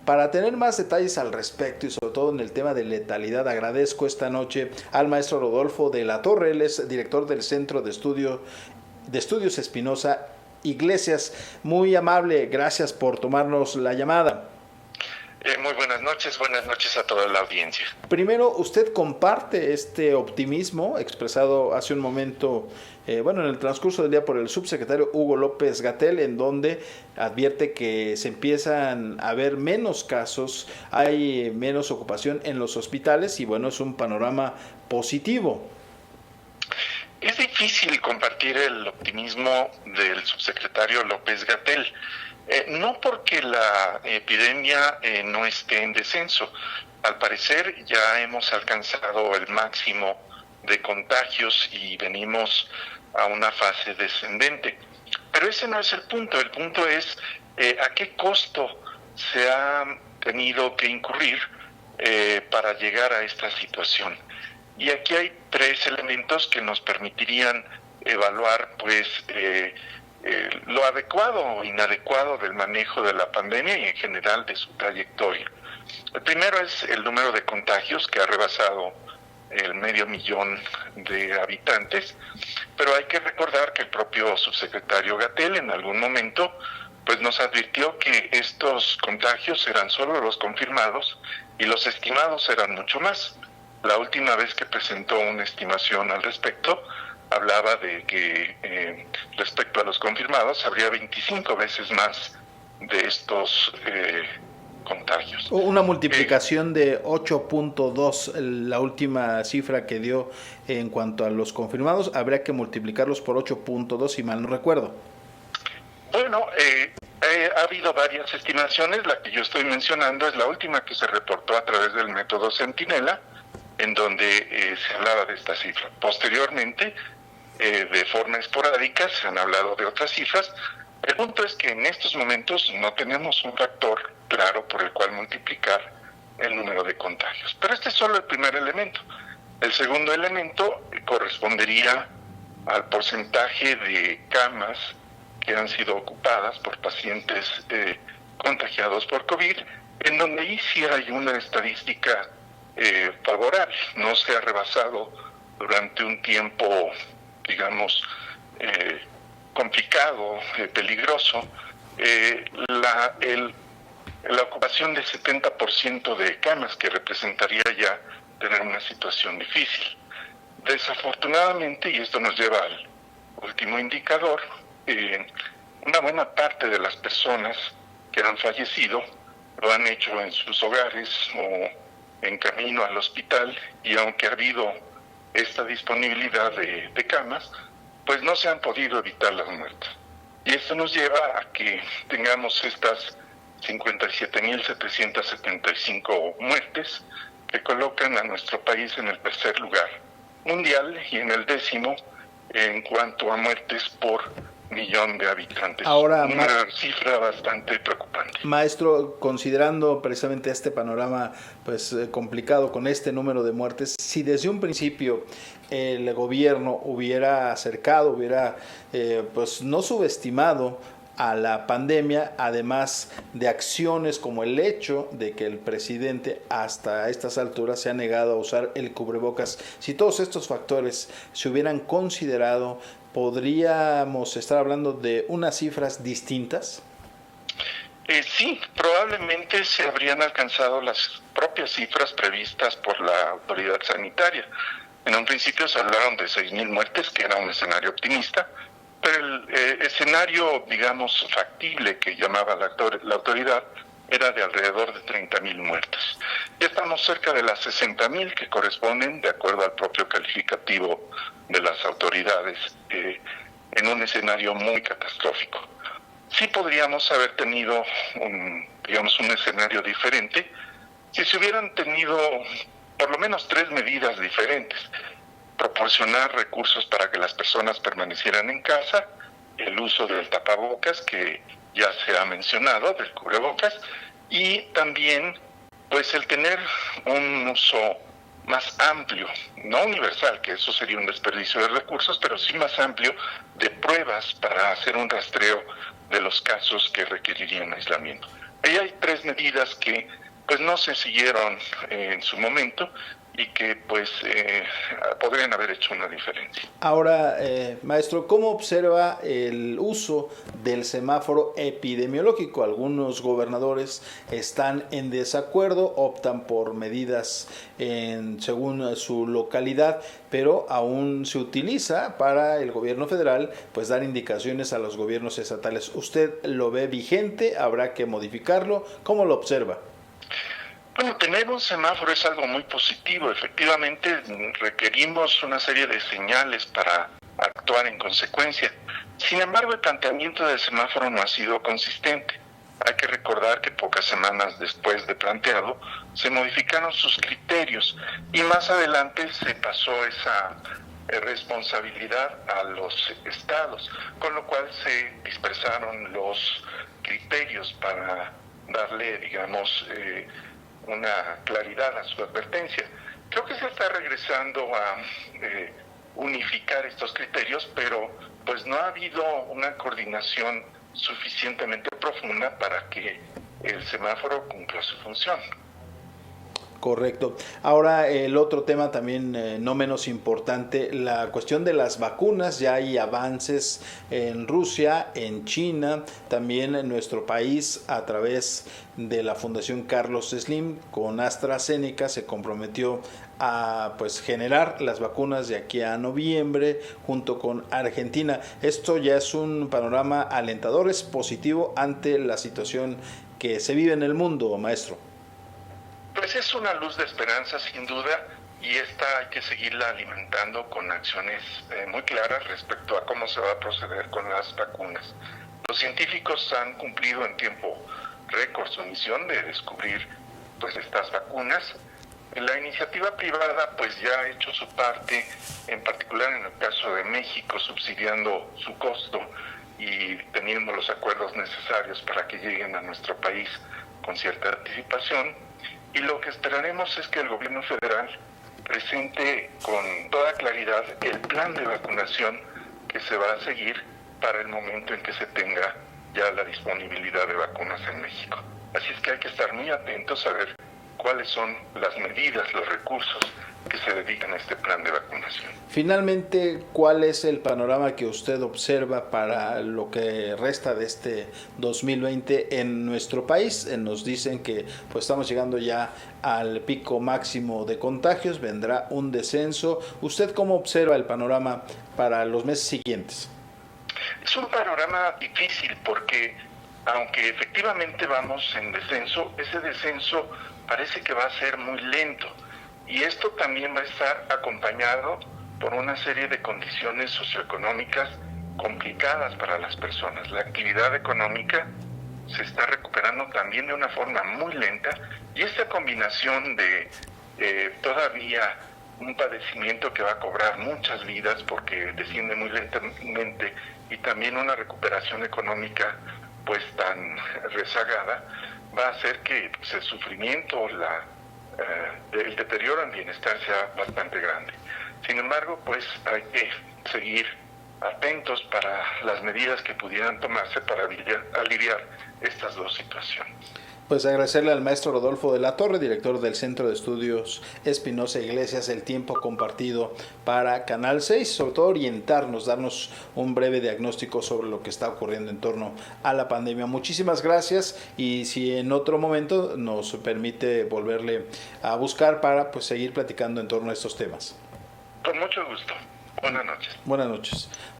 Para tener más detalles al respecto y sobre todo en el tema de letalidad, agradezco esta noche al maestro Rodolfo de la Torre. Él es director del Centro de Estudios Espinosa Iglesias. Muy amable, gracias por tomarnos la llamada. Muy buenas noches a toda la audiencia. Primero, ¿usted comparte este optimismo expresado hace un momento, en el transcurso del día por el subsecretario Hugo López-Gatell, en donde advierte que se empiezan a ver menos casos, hay menos ocupación en los hospitales y es un panorama positivo? Es difícil compartir el optimismo del subsecretario López-Gatell. No porque la epidemia no esté en descenso. Al parecer ya hemos alcanzado el máximo de contagios y venimos a una fase descendente. Pero ese no es el punto. El punto es a qué costo se ha tenido que incurrir para llegar a esta situación. Y aquí hay tres elementos que nos permitirían evaluar lo adecuado o inadecuado del manejo de la pandemia y en general de su trayectoria. El primero es el número de contagios, que ha rebasado el 500,000 de habitantes, pero hay que recordar que el propio subsecretario Gatell en algún momento nos advirtió que estos contagios eran solo los confirmados y los estimados eran mucho más. La última vez que presentó una estimación al respecto, hablaba de que respecto a los confirmados habría 25 veces más de estos contagios. Una multiplicación de 8.2, la última cifra que dio en cuanto a los confirmados, habría que multiplicarlos por 8.2 si mal no recuerdo. Ha habido varias estimaciones, la que yo estoy mencionando es la última que se reportó a través del método Centinela, en donde se hablaba de esta cifra. Posteriormente, de forma esporádica, se han hablado de otras cifras. El punto es que en estos momentos no tenemos un factor claro por el cual multiplicar el número de contagios. Pero este es solo el primer elemento. El segundo elemento correspondería al porcentaje de camas que han sido ocupadas por pacientes contagiados por COVID, en donde ahí sí hay una estadística favorable. No se ha rebasado durante un tiempo, complicado, peligroso, la ocupación de 70% de camas, que representaría ya tener una situación difícil. Desafortunadamente, y esto nos lleva al último indicador, una buena parte de las personas que han fallecido lo han hecho en sus hogares o en camino al hospital, y aunque ha habido esta disponibilidad de camas, no se han podido evitar las muertes. Y esto nos lleva a que tengamos estas 57,775 muertes que colocan a nuestro país en el tercer lugar mundial y en el 10º en cuanto a muertes por millón de habitantes. Ahora, una cifra bastante preocupante. Maestro, considerando precisamente este panorama complicado con este número de muertes, si desde un principio el gobierno hubiera acercado, hubiera no subestimado a la pandemia, además de acciones como el hecho de que el presidente hasta estas alturas se ha negado a usar el cubrebocas, si todos estos factores se hubieran considerado, ¿podríamos estar hablando de unas cifras distintas? Sí, probablemente se habrían alcanzado las propias cifras previstas por la autoridad sanitaria. En un principio se hablaron de 6,000 muertes, que era un escenario optimista, pero el escenario, factible que llamaba la autoridad era de alrededor de 30,000 muertes. Ya estamos cerca de las 60,000 que corresponden, de acuerdo al propio calificativo de las autoridades, en un escenario muy catastrófico. Sí podríamos haber tenido un escenario diferente si se hubieran tenido por lo menos 3 medidas diferentes: proporcionar recursos para que las personas permanecieran en casa, el uso del tapabocas, que ya se ha mencionado, del cubrebocas, y también el tener un uso más amplio, no universal, que eso sería un desperdicio de recursos, pero sí más amplio, de pruebas para hacer un rastreo de los casos que requerirían aislamiento. Ahí hay 3 medidas que pues no se siguieron en su momento y que pues podrían haber hecho una diferencia. Ahora, maestro, ¿cómo observa el uso del semáforo epidemiológico? Algunos gobernadores están en desacuerdo, optan por medidas según su localidad, pero aún se utiliza para el gobierno federal pues dar indicaciones a los gobiernos estatales. ¿Usted lo ve vigente? ¿Habrá que modificarlo? ¿Cómo lo observa? Bueno, tener un semáforo es algo muy positivo. Efectivamente, requerimos una serie de señales para actuar en consecuencia. Sin embargo, el planteamiento del semáforo no ha sido consistente. Hay que recordar que pocas semanas después de planteado, se modificaron sus criterios y más adelante se pasó esa responsabilidad a los estados, con lo cual se dispersaron los criterios para darle, digamos, una claridad a su advertencia. Creo que se está regresando a unificar estos criterios, pero pues no ha habido una coordinación suficientemente profunda para que el semáforo cumpla su función. Correcto. Ahora el otro tema también no menos importante, la cuestión de las vacunas. Ya hay avances en Rusia, en China, también en nuestro país a través de la Fundación Carlos Slim con AstraZeneca se comprometió a pues generar las vacunas de aquí a noviembre junto con Argentina. Esto ya es un panorama alentador, es positivo ante la situación que se vive en el mundo, maestro. Pues es una luz de esperanza sin duda y esta hay que seguirla alimentando con acciones muy claras respecto a cómo se va a proceder con las vacunas. Los científicos han cumplido en tiempo récord su misión de descubrir pues estas vacunas. La iniciativa privada pues ya ha hecho su parte, en particular en el caso de México, subsidiando su costo y teniendo los acuerdos necesarios para que lleguen a nuestro país con cierta anticipación. Y lo que esperaremos es que el gobierno federal presente con toda claridad el plan de vacunación que se va a seguir para el momento en que se tenga ya la disponibilidad de vacunas en México. Así es que hay que estar muy atentos a ver cuáles son las medidas, los recursos que se dedican a este plan de vacunación. Finalmente, ¿cuál es el panorama que usted observa para lo que resta de este 2020 en nuestro país? Nos dicen que pues estamos llegando ya al pico máximo de contagios, vendrá un descenso. ¿Usted cómo observa el panorama para los meses siguientes? Es un panorama difícil porque aunque efectivamente vamos en descenso, ese descenso parece que va a ser muy lento. Y esto también va a estar acompañado por una serie de condiciones socioeconómicas complicadas para las personas. La actividad económica se está recuperando también de una forma muy lenta y esta combinación de todavía un padecimiento que va a cobrar muchas vidas porque desciende muy lentamente y también una recuperación económica pues tan rezagada, va a hacer que pues, el sufrimiento, el deterioro en bienestar sea bastante grande. Sin embargo, pues hay que seguir atentos para las medidas que pudieran tomarse para aliviar estas dos situaciones. Pues agradecerle al maestro Rodolfo de la Torre, director del Centro de Estudios Espinosa Iglesias, el tiempo compartido para Canal 6, sobre todo orientarnos, darnos un breve diagnóstico sobre lo que está ocurriendo en torno a la pandemia. Muchísimas gracias y si en otro momento nos permite volverle a buscar para pues seguir platicando en torno a estos temas. Con mucho gusto. Buenas noches. Buenas noches.